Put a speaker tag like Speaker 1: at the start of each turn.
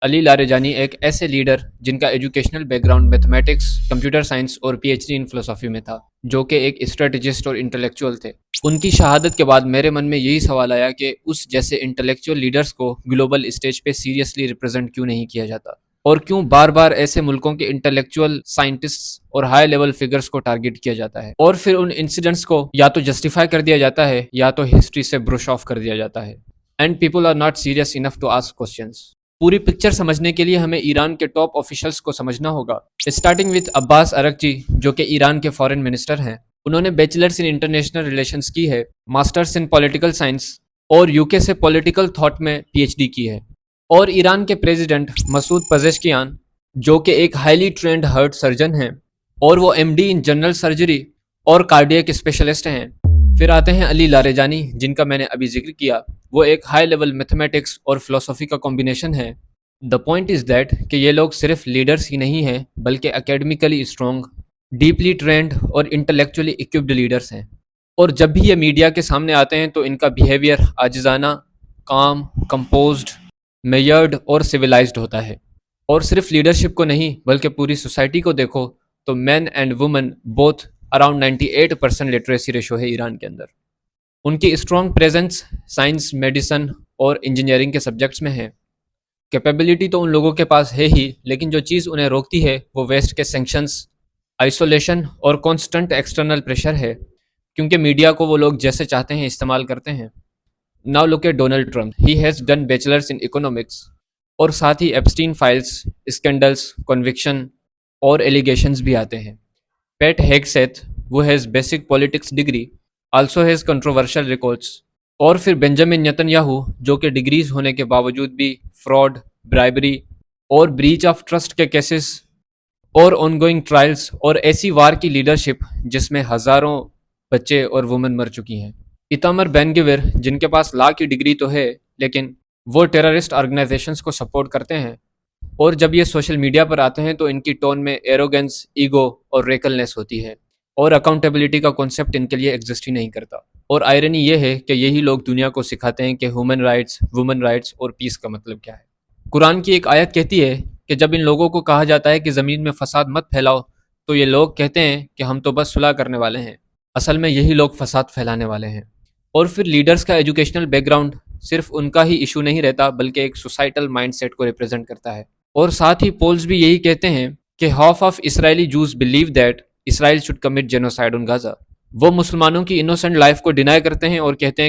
Speaker 1: علی Larijani ایک ایسے leader جن کا educational back ground mathematics, computer science اور پی ایچ ڈی ان فلسفی میں تھا، جو کہ ایک اسٹریٹجسٹ اور انٹلیکچوئل تھے۔ ان کی شہادت کے بعد میرے من میں یہی سوال آیا کہ اس جیسے انٹلیکچوئل لیڈرز کو گلوبل اسٹیج پہ سیریسلی ریپرزینٹ کیوں نہیں کیا جاتا، اور کیوں بار بار ایسے ملکوں کے انٹلیکچوئل سائنٹسٹ اور ہائی لیول فگرز کو ٹارگٹ کیا جاتا ہے، اور پھر ان انسیڈنٹس کو یا تو جسٹیفائی کر دیا جاتا ہے یا تو ہسٹری سے برش آف کر دیا جاتا ہے۔ And people are not serious enough to ask questions. پوری پکچر سمجھنے کے لیے ہمیں ایران کے ٹاپ آفیشلز کو سمجھنا ہوگا، اسٹارٹنگ وتھ عباس ارغچی، جو کہ ایران کے فارن منسٹر ہیں۔ انہوں نے بیچلرز ان انٹرنیشنل ریلیشنز کی ہے، ماسٹرز ان پولیٹیکل سائنس، اور یو کے سے پولیٹیکل تھاٹ میں پی ایچ ڈی کی ہے۔ اور ایران کے پریزیڈنٹ مسعود پزشکیان، جو کہ ایک ہائیلی ٹرینڈ ہارٹ سرجن ہیں، اور وہ M D in general surgery اور کارڈیاک اسپیشلسٹ ہیں۔ پھر آتے ہیں علی لاریجانی، جن کا میں نے ابھی ذکر کیا۔ وہ ایک ہائی لیول میتھمیٹکس اور فلسفی کا کمبینیشن ہے۔ دا پوائنٹ از دیٹ کہ یہ لوگ صرف لیڈرز ہی نہیں ہیں، بلکہ اکیڈمیکلی اسٹرانگ، ڈیپلی ٹرینڈ اور انٹلیکچولی اکوپڈ لیڈرز ہیں۔ اور جب بھی یہ میڈیا کے سامنے آتے ہیں تو ان کا بیہیویئر عاجزانہ، کام، کمپوزڈ، میئرڈ اور سویلائزڈ ہوتا ہے۔ اور صرف لیڈرشپ کو نہیں بلکہ پوری سوسائٹی کو دیکھو تو men and women both around 98% literacy ratio ہے ایران کے اندر۔ ان کی اسٹرانگ پریزنس سائنس، میڈیسن اور انجینئرنگ کے سبجیکٹس میں ہے۔ کیپیبلٹی تو ان لوگوں کے پاس ہے ہی، لیکن جو چیز انہیں روکتی ہے وہ ویسٹ کے سینکشنز، آئسولیشن اور کانسٹنٹ ایکسٹرنل پریشر ہے، کیونکہ میڈیا کو وہ لوگ جیسے چاہتے ہیں استعمال کرتے ہیں۔ Now look at Donald Trump, he has done bachelors in economics, اور ساتھ ہی ایپسٹین فائلز، اسکینڈلز، کنوکشن اور ایلیگیشنز بھی آتے ہیں۔ پیٹ ہیگسیتھ، وہ has basic politics degree, also has controversial records. اور پھر بنجامن نیتن یاہو، جو کہ ڈگریز ہونے کے باوجود بھی فراڈ، برائبری اور بریچ آف ٹرسٹ کے کیسز اور آن گوئنگ ٹرائلز اور ایسی وار کی لیڈرشپ جس میں ہزاروں بچے اور وومن مر چکی ہیں۔ ایتامر بین گویر، جن کے پاس لا کی ڈگری تو ہے لیکن وہ ٹیررسٹ آرگنائزیشنز کو سپورٹ کرتے ہیں، اور جب یہ سوشل میڈیا پر آتے ہیں تو ان کی ٹون میں ایروگنس، ایگو اور ریکلنس ہوتی ہے، اور اکاؤنٹیبلٹی کا کانسیپٹ ان کے لیے ایگزسٹ ہی نہیں کرتا۔ اور آئرنی یہ ہے کہ یہی لوگ دنیا کو سکھاتے ہیں کہ ہیومن رائٹس، وومن رائٹس اور پیس کا مطلب کیا ہے۔ قرآن کی ایک آیت کہتی ہے کہ جب ان لوگوں کو کہا جاتا ہے کہ زمین میں فساد مت پھیلاؤ تو یہ لوگ کہتے ہیں کہ ہم تو بس صلح کرنے والے ہیں، اصل میں یہی لوگ فساد پھیلانے والے ہیں۔ اور پھر لیڈرز کا ایجوکیشنل بیک گراؤنڈ صرف ان کا ہی ایشو نہیں رہتا، بلکہ ایک سوسائٹل مائنڈ سیٹ کو ریپرزینٹ کرتا ہے۔ اور ساتھ ہی پولز بھی یہی کہتے ہیں کہ half of Israeli Jews believe that Israel should commit genocide on Gaza. وہ مسلمانوں کی انوسنٹ لائف کو ڈینائی کرتے ہیں اور کہتے ہیں